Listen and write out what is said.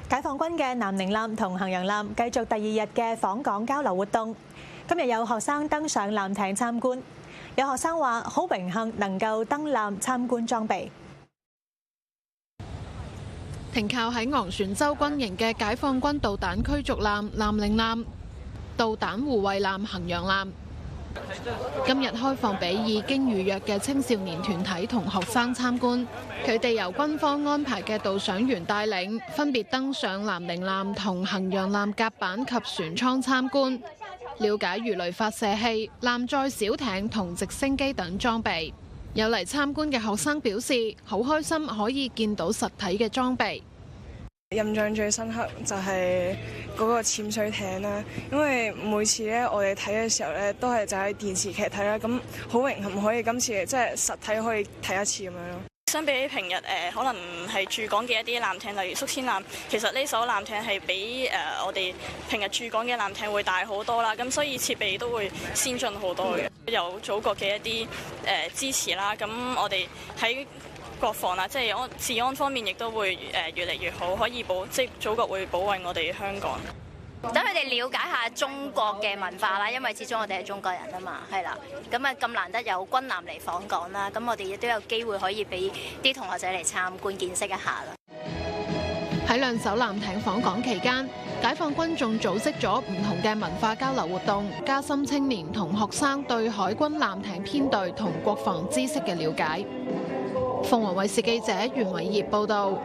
解放軍嘅南寧艦同衡陽艦繼續第二日嘅訪港交流活動。今日有學生登上艦艇參觀，有學生話好榮幸能夠登艦參觀裝備。停靠喺昂船洲軍營嘅解放軍導彈驅逐艦南寧艦、導彈護衛艦衡陽艦，今日開放俾已經預約嘅青少年團體同學生參觀。佢哋由軍方安排嘅導賞員帶領，分別登上南寧艦同衡陽艦甲板及船艙參觀，了解魚雷發射器、艦載小艇同直升機等裝備。有嚟參觀嘅學生表示，好開心可以見到實體嘅裝備。印象最深刻就係嗰個潛水艇啦，因為每次咧我哋睇嘅時候咧都係就喺電視劇睇啦，咁好榮幸可以今次即係實體可以睇一次咁樣咯。相比起平日可能係駐港嘅一啲艦艇，例如宿遷艦，其實呢艘艦艇係比我哋平日駐港嘅艦艇會大好多啦，咁所以設備都會先進好多嘅，有祖國嘅一啲支持啦，咁我哋喺國防啊，即係治安方面亦都會越嚟越好，可以即係祖國會保衛我哋香港。等佢哋了解下中國嘅文化啦，因為始終我哋係中國人啊嘛，係啦。咁啊咁難得有軍艦嚟訪港啦，咁我哋亦都有機會可以俾啲同學仔嚟參觀見識一下啦。喺兩艘艦艇訪港期間，解放軍仲組織咗唔同嘅文化交流活動，加深青年同學生對海軍艦艇編隊同國防知識嘅了解。鳳凰衛視記者袁偉業報導。